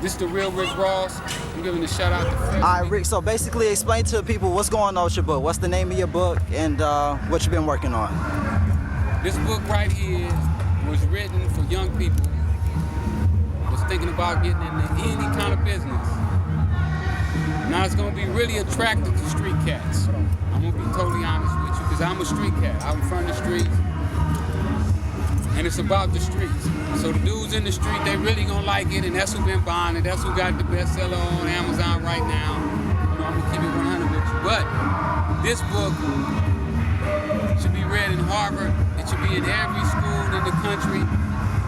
This is the real Rick Ross. I'm giving a shout out to Phresh. All right, Rick, so basically explain to people what's going on with your book. What's the name of your book and what you've been working on? This book right here was written for young people that's thinking about getting into any kind of business. Now it's going to be really attractive to street cats. I'm going to be totally honest with you because I'm a street cat. I'm from the streets. And it's about the streets. So the dudes in the street, they really going to like it, and that's who been buying it. That's who got the bestseller on Amazon right now. You know, I'm going to keep it 100 with you. But this book should be read in Harvard. It should be in every school in the country.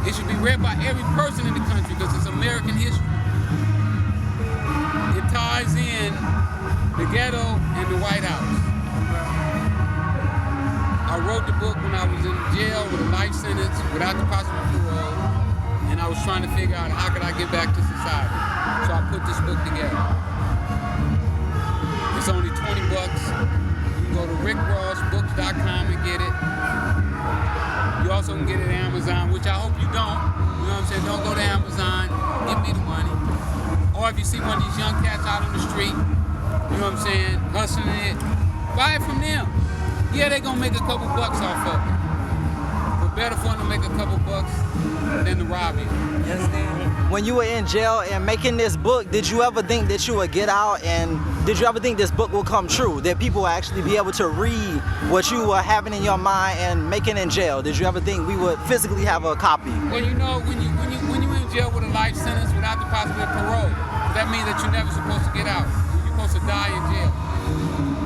It should be read by every person in the country because it's American history. It ties in the ghetto and the White House. I wrote the book when I was in jail with a life sentence without the possible parole, and I was trying to figure out how could I get back to society. So I put this book together. It's only $20. You can go to rickrossbooks.com and get it. You also can get it at Amazon, which I hope you don't. You know what I'm saying? Don't go to Amazon. Give me the money. Or if you see one of these young cats out on the street, you know what I'm saying, hustling it, buy it from them. Yeah, they gonna make a couple bucks off of it. But better for them to make a couple bucks than to rob you. Yes, when you were in jail and making this book, did you ever think that you would get out, and did you ever think this book will come true? That people will actually be able to read what you were having in your mind and making in jail? Did you ever think we would physically have a copy? Well, you know, when you're in jail with a life sentence without the possibility of parole, that means that you're never supposed to get out. You're supposed to die in jail.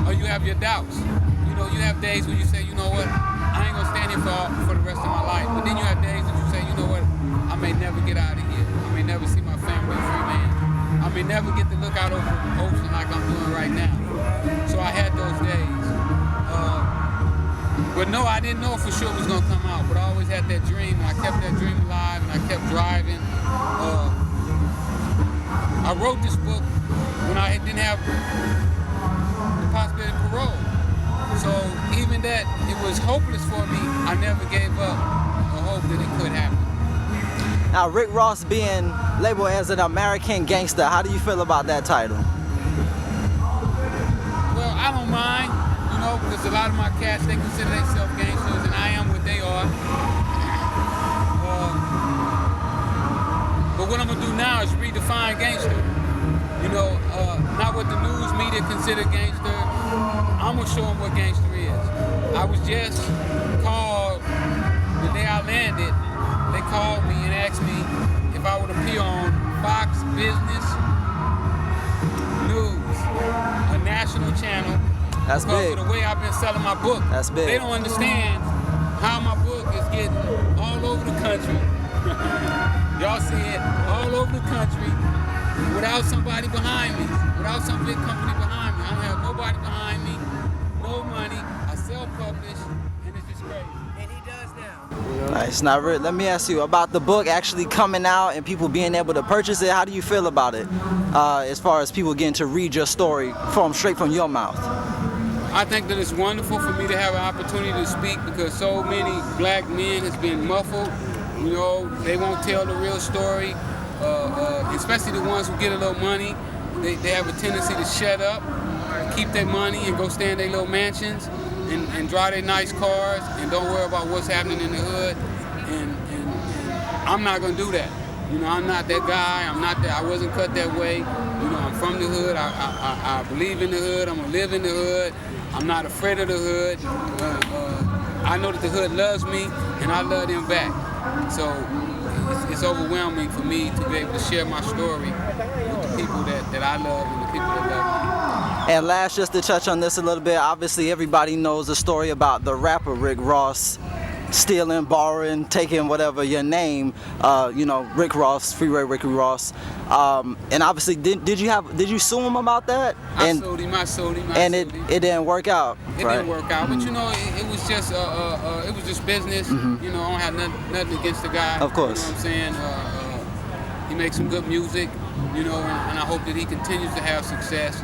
Or you have your doubts. You know, you have days when you say, you know what, I ain't gonna stand here for the rest of my life. But then you have days when you say, you know what, I may never get out of here. I may never see my family free, man. I may never get to look out over the ocean like I'm doing right now. So I had those days. But no, I didn't know for sure it was gonna come out. But I always had that dream, and I kept that dream alive, and I kept driving. I wrote this book when I didn't have the possibility of parole. So even that it was hopeless for me, I never gave up the hope that it could happen. Now, Rick Ross being labeled as an American Gangster, how do you feel about that title? Well, I don't mind, you know, because a lot of my cats, they consider themselves gangsters, and I am what they are. But what I'm gonna do now is redefine gangster. You know, not what the news media consider gangster. I'm gonna show them what gangster is. I was just called the day I landed. They called me and asked me if I would appear on Fox Business News, a national channel. That's because big. of the way I've been selling my book. That's big. They don't understand how my book is getting all over the country. Y'all see it all over the country without somebody behind me, without some big company behind me. I don't have nobody behind me, no money. I self-publish, and it's just great. And he does now. Nice. Now, Rick, let me ask you about the book actually coming out and people being able to purchase it. How do you feel about it, as far as people getting to read your story straight from your mouth? I think that it's wonderful for me to have an opportunity to speak because so many black men has been muffled. You know, they won't tell the real story, especially the ones who get a little money. They have a tendency to shut up, keep their money, and go stay in their little mansions and drive their nice cars and don't worry about what's happening in the hood. And I'm not gonna do that. You know, I'm not that guy. I'm not that. I wasn't cut that way. You know, I'm from the hood. I believe in the hood. I'm gonna live in the hood. I'm not afraid of the hood. I know that the hood loves me, and I love them back. So it's overwhelming for me to be able to share my story with the people that I love and the people that love me. And last, just to touch on this a little bit, obviously everybody knows the story about the rapper Rick Ross stealing, borrowing, taking whatever your name, you know, Rick Ross, Freeway Rick Ross. And obviously, did you sue him about that? I sued him. And it didn't work out. It didn't work out, but you know, it was just business. Mm-hmm. You know, I don't have nothing against the guy. Of course. You know what I'm saying? He makes some good music, you know, and I hope that he continues to have success.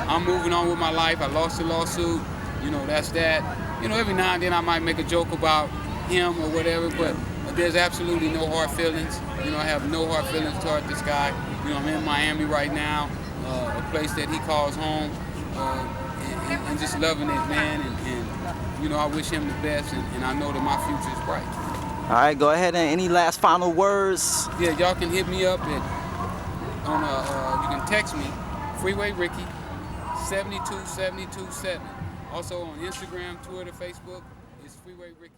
I'm moving on with my life. I lost a lawsuit. You know, that's that. You know, every now and then I might make a joke about him or whatever, but there's absolutely no hard feelings. You know, I have no hard feelings toward this guy. You know, I'm in Miami right now, a place that he calls home, and just loving it, man. And you know, I wish him the best, and I know that my future is bright. All right, go ahead, and any last final words? Yeah, y'all can hit me up at you can text me, Freeway Ricky, 72727. Also on Instagram, Twitter, Facebook, it's Freeway Ricky.